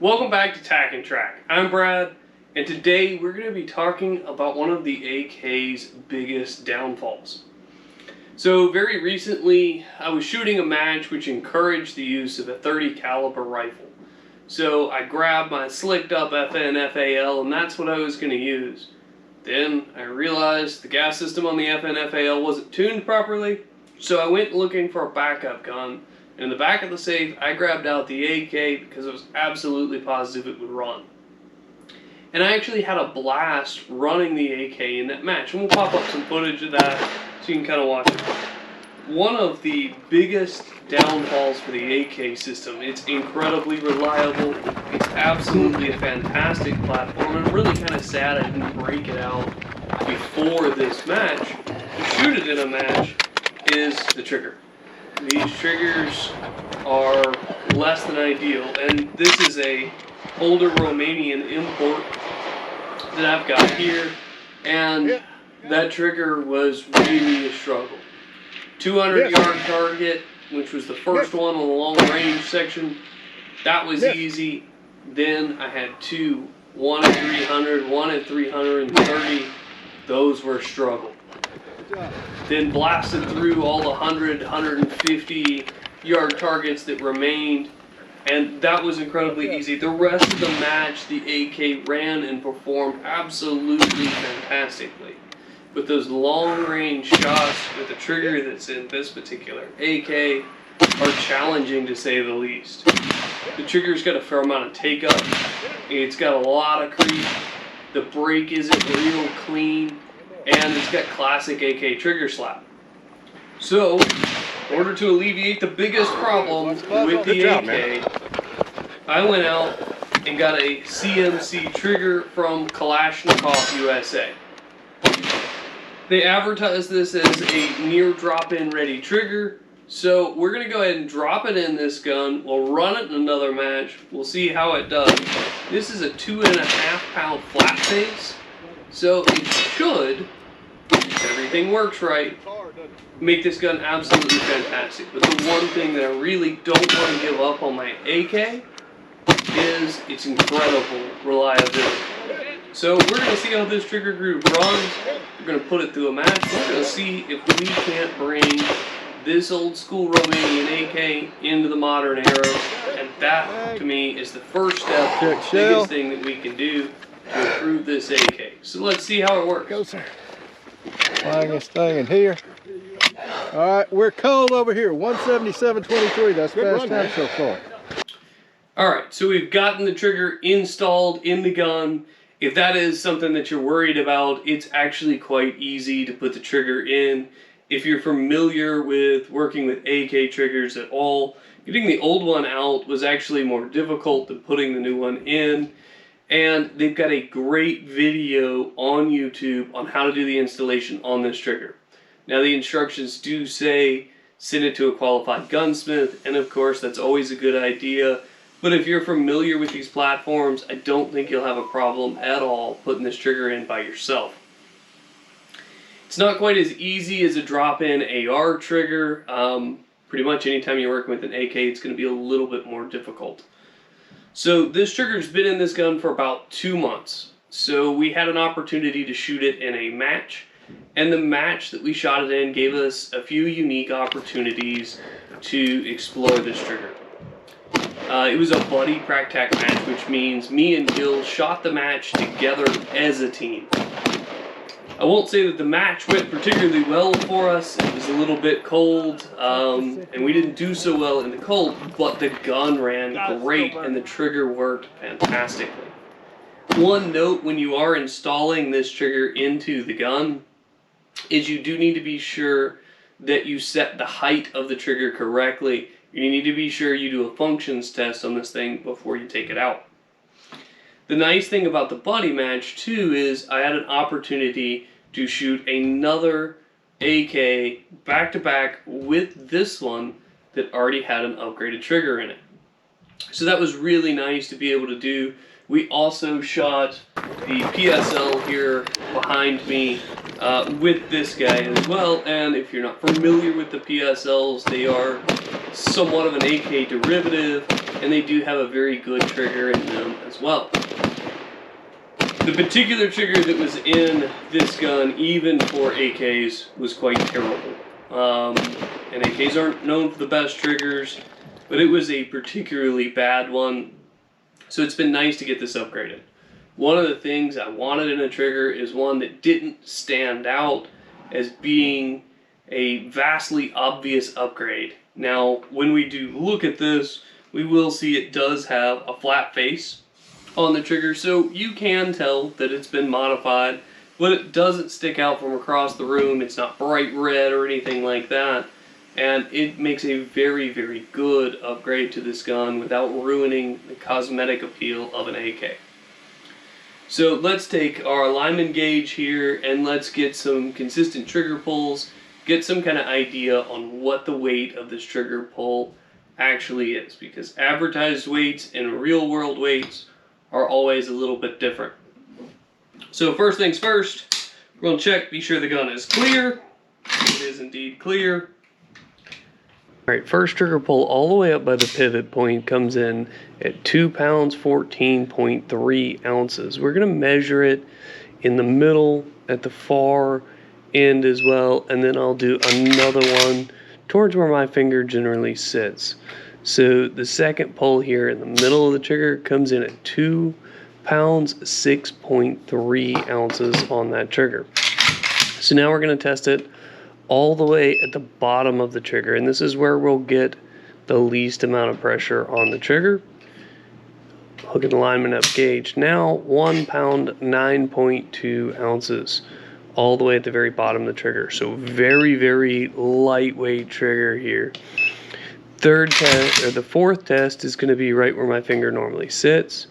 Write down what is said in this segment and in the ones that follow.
Welcome back to Tac and Track. I'm Brad, and today we're going to be talking about one of the AK's biggest downfalls. So very recently, I was shooting a match which encouraged the use of a .30 caliber rifle. So I grabbed my slicked up FN FAL, and that's what I was going to use. Then I realized the gas system on the FN FAL wasn't tuned properly, so I went looking for a backup gun. In the back of the safe, I grabbed out the AK because I was absolutely positive it would run. And I actually had a blast running the AK in that match. And we'll pop up some footage of that so you can kind of watch it. One of the biggest downfalls for the AK system, it's incredibly reliable. It's absolutely a fantastic platform. And I'm really kind of sad I didn't break it out before this match. To shoot it in a match is the trigger. These triggers are less than ideal, and this is a older Romanian import that I've got here, and that trigger was really a struggle. 200-yard target, which was the first one on the long range section, that was easy. Then I had two, one at 300, one at 330. Those were a struggle. Then blasted through all the 100, 150-yard targets that remained, and that was incredibly easy. The rest of the match, the AK ran and performed absolutely fantastically. But those long-range shots with the trigger that's in this particular AK are challenging, to say the least. The trigger's got a fair amount of take-up. It's got a lot of creep. The break isn't real clean. And it's got classic AK trigger slap. So, in order to alleviate the biggest problem with the AK, I went out and got a CMC trigger from Kalashnikov USA. They advertise this as a near drop-in ready trigger, so we're going to go ahead and drop it in this gun. We'll run it in another match. We'll see how it does. This is a 2.5 pound flat face. So it should, if everything works right, make this gun absolutely fantastic. But the one thing that I really don't want to give up on my AK is its incredible reliability. So we're going to see how this trigger group runs. We're going to put it through a match. We're going to see if we can't bring this old school Romanian AK into the modern era. And that, to me, is the first step, the biggest thing that we can do to improve this AK. So let's see how it works. Go, sir. Flying this thing in here. All right, we're cold over here. 177.23. That's fast time so far. All right, so we've gotten the trigger installed in the gun. If that is something that you're worried about, it's actually quite easy to put the trigger in. If you're familiar with working with AK triggers at all, getting the old one out was actually more difficult than putting the new one in. And they've got a great video on YouTube on how to do the installation on this trigger. Now the instructions do say send it to a qualified gunsmith, and of course that's always a good idea. But if you're familiar with these platforms, I don't think you'll have a problem at all putting this trigger in by yourself. It's not quite as easy as a drop-in AR trigger. Pretty much anytime you're working with an AK, it's going to be a little bit more difficult. So this trigger's been in this gun for about 2 months. So we had an opportunity to shoot it in a match, and the match that we shot it in gave us a few unique opportunities to explore this trigger. It was a buddy prac-tac match, which means me and Gil shot the match together as a team. I won't say that the match went particularly well for us. It was a little bit cold, and we didn't do so well in the cold, but the gun ran great and the trigger worked fantastically. One note when you are installing this trigger into the gun is you do need to be sure that you set the height of the trigger correctly. You need to be sure you do a functions test on this thing before you take it out. The nice thing about the buddy match too is I had an opportunity to shoot another AK back-to-back with this one that already had an upgraded trigger in it. So that was really nice to be able to do. We also shot the PSL here behind me with this guy as well, and if you're not familiar with the PSLs, they are somewhat of an AK derivative. and they do have a very good trigger in them as well. The particular trigger that was in this gun, even for AKs, was quite terrible. And AKs aren't known for the best triggers, but it was a particularly bad one. So it's been nice to get this upgraded. One of the things I wanted in a trigger is one that didn't stand out as being a vastly obvious upgrade. Now, when we do look at this, we will see it does have a flat face on the trigger, so you can tell that it's been modified, but it doesn't stick out from across the room. It's not bright red or anything like that, and it makes a very, very good upgrade to this gun without ruining the cosmetic appeal of an AK. So let's take our alignment gauge here and let's get some consistent trigger pulls, get some kind of idea on what the weight of this trigger pull actually is, because advertised weights and real world weights are always a little bit different. So first things first, we're going to check, be sure the gun is clear. It is indeed clear. Alright, first trigger pull all the way up by the pivot point comes in at 2 pounds 14.3 ounces. We're going to measure it in the middle, at the far end as well, and then I'll do another one towards where my finger generally sits. So the second pull here in the middle of the trigger comes in at 2 pounds 6.3 ounces on that trigger. So now we're going to test it all the way at the bottom of the trigger, and this is where we'll get the least amount of pressure on the trigger. Hook and alignment up gauge. Now 1 pound 9.2 ounces all the way at the very bottom of the trigger. So very, very lightweight trigger here. The fourth test is going to be right where my finger normally sits,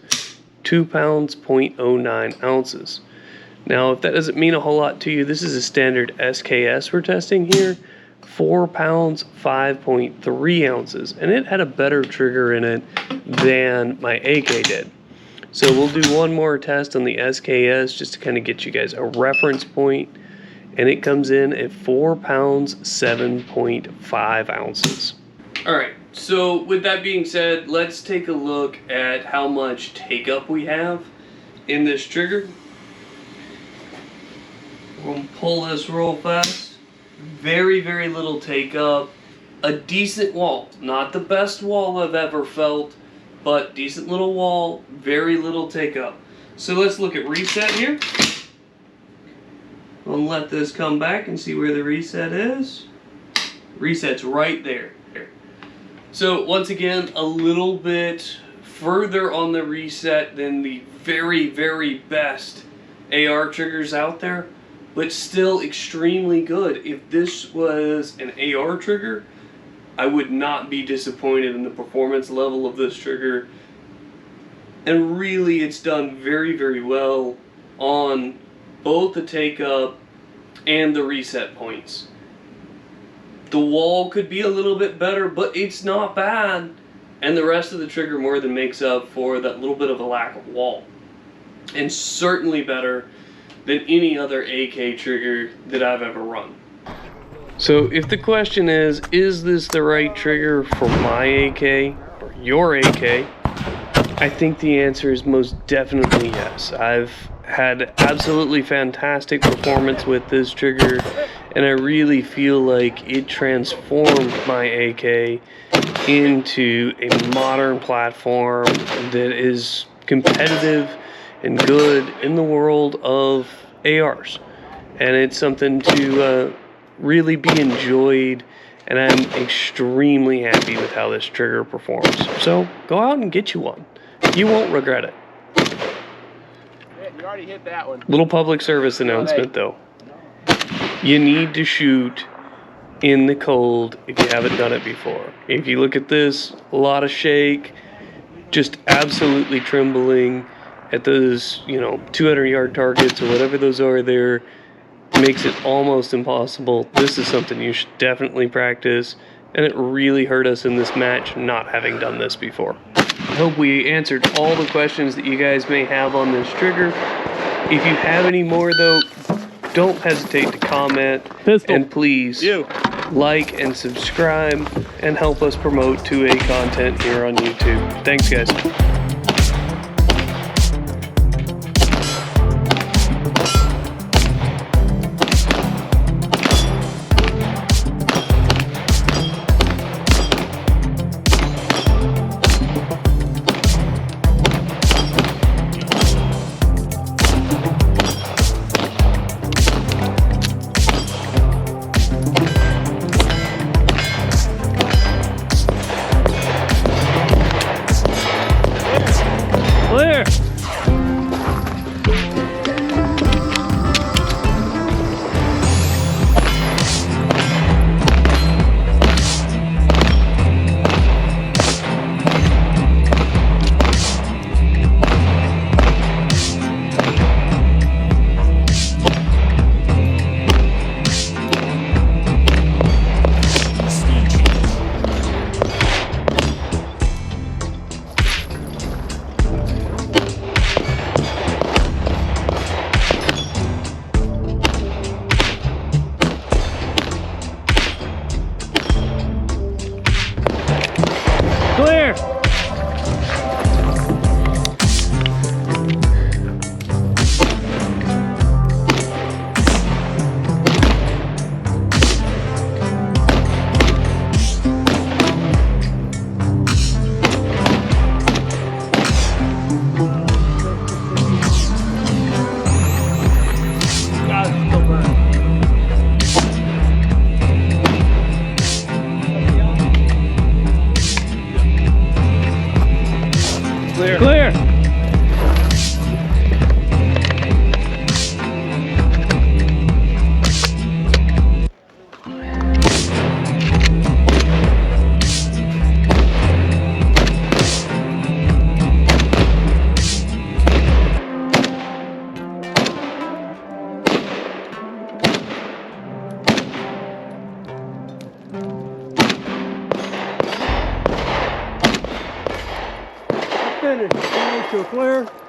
2 pounds 0.09 ounces. Now, if that doesn't mean a whole lot to you, this is a standard SKS we're testing here, 4 pounds 5.3 ounces, and it had a better trigger in it than my AK did. So we'll do one more test on the SKS just to kind of get you guys a reference point, and it comes in at 4 pounds 7.5 ounces. Alright, so with that being said, let's take a look at how much take-up we have in this trigger. We're going to pull this real fast. Very, very little take-up. A decent wall. Not the best wall I've ever felt, but decent little wall, very little take-up. So let's look at reset here. I'll let this come back and see where the reset is. Reset's right there. So once again, a little bit further on the reset than the very, very best AR triggers out there, but still extremely good. If this was an AR trigger, I would not be disappointed in the performance level of this trigger. And really, it's done very, very well on both the take-up and the reset points. The wall could be a little bit better, but it's not bad. And the rest of the trigger more than makes up for that little bit of a lack of wall. And certainly better than any other AK trigger that I've ever run. So if the question is this the right trigger for my AK or your AK? I think the answer is most definitely yes. I've had absolutely fantastic performance with this trigger, and I really feel like it transformed my AK into a modern platform that is competitive and good in the world of ARs. And it's something to really be enjoyed, and I'm extremely happy with how this trigger performs. So go out and get you one. You won't regret it. You already hit that one. Little public service announcement though. You need to shoot in the cold if you haven't done it before. If you look at this, a lot of shake, just absolutely trembling at those, 200-yard targets or whatever those are there. Makes it almost impossible. This is something you should definitely practice, and it really hurt us in this match not having done this before. I hope we answered all the questions that you guys may have on this trigger. If you have any more though, don't hesitate to comment. Pistol. And please, You. like and subscribe, and help us promote 2A content here on YouTube. Thanks, guys. Clear. Clear. Clear. Clear. Finish. Clear.